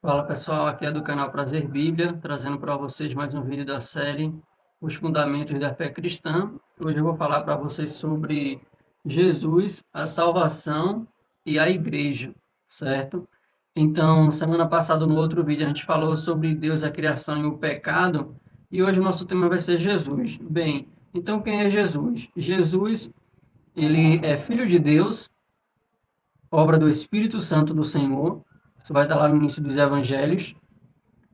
Fala pessoal, aqui é do canal Prazer Bíblia, trazendo para vocês mais um vídeo da série Os Fundamentos da Fé Cristã. Hoje eu vou falar para vocês sobre Jesus, a salvação e a igreja, certo? Então, semana passada no outro vídeo a gente falou sobre Deus, a criação e o pecado, e hoje o nosso tema vai ser Jesus. Bem, então quem é Jesus? Jesus, ele é filho de Deus, obra do Espírito Santo do Senhor. Isso vai estar lá no início dos evangelhos.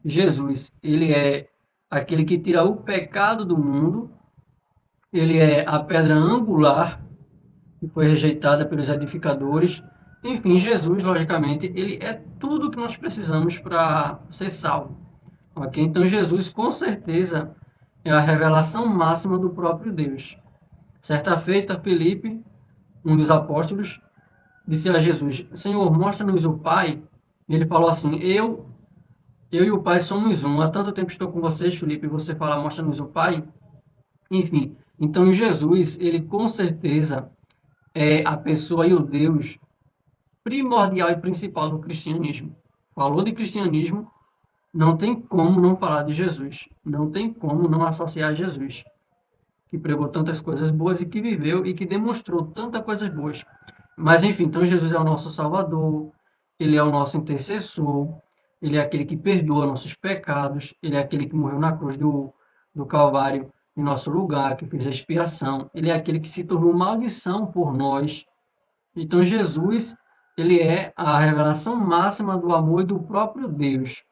Jesus, ele é aquele que tira o pecado do mundo, ele é a pedra angular que foi rejeitada pelos edificadores. Enfim, Jesus, logicamente, ele é tudo que nós precisamos para ser salvo. Ok? Então, Jesus, com certeza, é a revelação máxima do próprio Deus. Certa feita, Felipe, um dos apóstolos, disse a Jesus: Senhor, mostra-nos o Pai. E ele falou assim: eu e o Pai somos um. Há tanto tempo estou com vocês, Felipe, e você fala, mostra-nos o Pai. Enfim, então Jesus, ele com certeza é a pessoa e o Deus primordial e principal do cristianismo. Falou de cristianismo, não tem como não falar de Jesus. Não tem como não associar a Jesus, que pregou tantas coisas boas e que viveu e que demonstrou tantas coisas boas. Mas enfim, então Jesus é o nosso Salvador, ele é o nosso intercessor, ele é aquele que perdoa nossos pecados, ele é aquele que morreu na cruz do Calvário em nosso lugar, que fez a expiação, ele é aquele que se tornou maldição por nós. Então Jesus, ele é a revelação máxima do amor e do próprio Deus.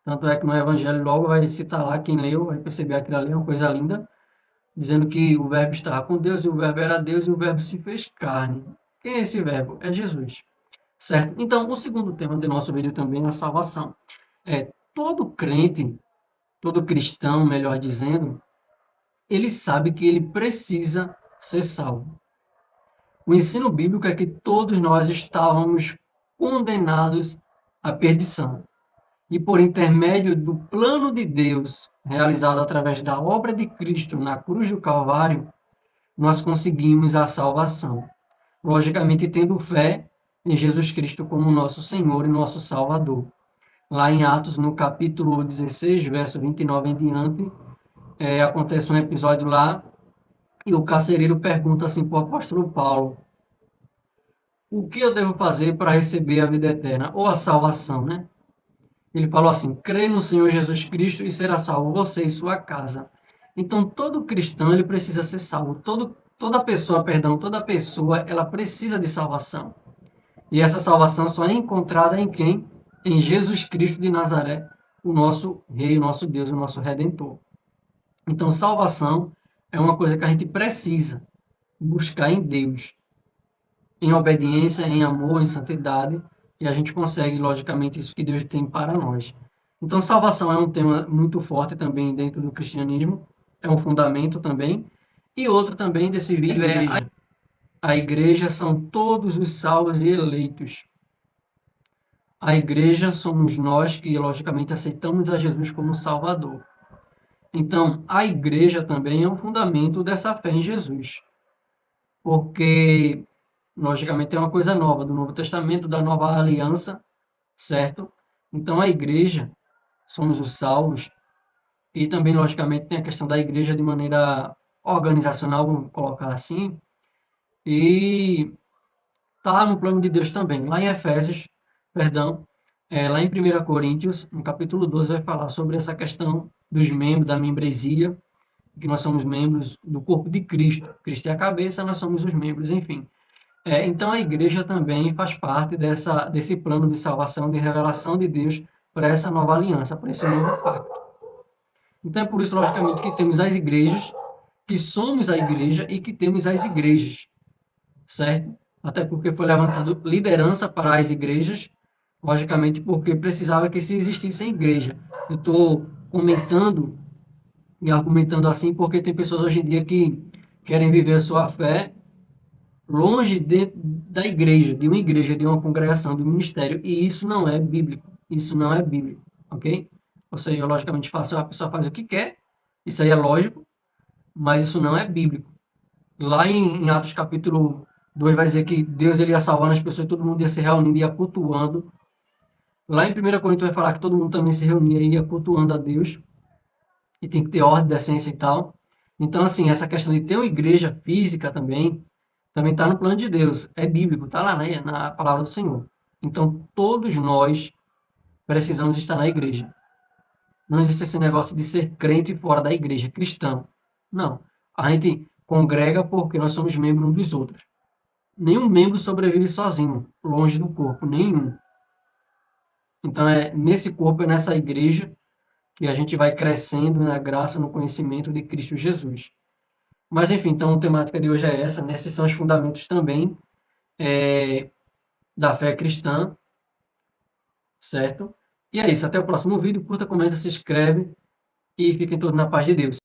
Tanto é que no Evangelho logo vai citar lá, quem leu vai perceber aquilo ali, é uma coisa linda, dizendo que o verbo estava com Deus, e o verbo era Deus, e o verbo se fez carne. Quem é esse verbo? É Jesus. Certo? Então, o segundo tema do nosso vídeo também é a salvação. Todo crente, todo cristão, melhor dizendo, ele sabe que ele precisa ser salvo. O ensino bíblico é que todos nós estávamos condenados à perdição. E por intermédio do plano de Deus, realizado através da obra de Cristo na cruz do Calvário, nós conseguimos a salvação. Logicamente, tendo fé em Jesus Cristo como nosso Senhor e nosso Salvador. Lá em Atos, no capítulo 16, verso 29 em diante, acontece um episódio lá e o carcereiro pergunta assim para o apóstolo Paulo: o que eu devo fazer para receber a vida eterna? Ou a salvação, né? Ele falou assim: crê no Senhor Jesus Cristo e será salvo você e sua casa. Então, todo cristão ele precisa ser salvo. Toda pessoa, perdão, toda pessoa ela precisa de salvação. E essa salvação só é encontrada em quem? Em Jesus Cristo de Nazaré, o nosso Rei, o nosso Deus, o nosso Redentor. Então, salvação é uma coisa que a gente precisa buscar em Deus, em obediência, em amor, em santidade, e a gente consegue, logicamente, isso que Deus tem para nós. Então, salvação é um tema muito forte também dentro do cristianismo, é um fundamento também. E outro também desse vídeo é a igreja são todos os salvos e eleitos. A igreja somos nós que, logicamente, aceitamos a Jesus como Salvador. Então, a igreja também é um fundamento dessa fé em Jesus, porque, logicamente, é uma coisa nova, do Novo Testamento, da nova aliança, certo? Então, a igreja, somos os salvos, e também, logicamente, tem a questão da igreja de maneira organizacional, vamos colocar assim, e está no plano de Deus também. Lá em Efésios, perdão, lá em 1 Coríntios, no capítulo 12, vai falar sobre essa questão dos membros, da membresia, que nós somos membros do corpo de Cristo. Cristo é a cabeça, nós somos os membros, enfim. Então a igreja também faz parte desse plano de salvação, de revelação de Deus para essa nova aliança, para esse novo pacto. Então é por isso, logicamente, que temos as igrejas, que somos a igreja e que temos as igrejas, certo? Até porque foi levantado liderança para as igrejas, logicamente porque precisava que se existisse a igreja. Eu estou comentando e argumentando assim porque tem pessoas hoje em dia que querem viver a sua fé longe da igreja, de uma congregação, de um ministério, e isso não é bíblico. Isso não é bíblico, ok? Ou seja, logicamente, a pessoa faz o que quer, isso aí é lógico, mas isso não é bíblico. Lá em Atos capítulo 2 vai dizer que Deus ele ia salvando as pessoas, todo mundo ia se reunindo, ia cultuando. Lá em 1 Coríntios vai falar que todo mundo também se reunia e ia cultuando a Deus, e tem que ter ordem, decência e tal. Então, assim, essa questão de ter uma igreja física também está no plano de Deus. É bíblico, está lá, né, na palavra do Senhor. Então, todos nós precisamos estar na igreja. Não existe esse negócio de ser crente fora da igreja, cristão. Não. A gente congrega porque nós somos membros uns dos outros. Nenhum membro sobrevive sozinho, longe do corpo, nenhum. Então, nesse corpo, é nessa igreja, que a gente vai crescendo na graça, no conhecimento de Cristo Jesus. Mas, enfim, então a temática de hoje é essa, né? Esses são os fundamentos também da fé cristã, certo? E é isso, até o próximo vídeo. Curta, comenta, se inscreve e fiquem todos na paz de Deus.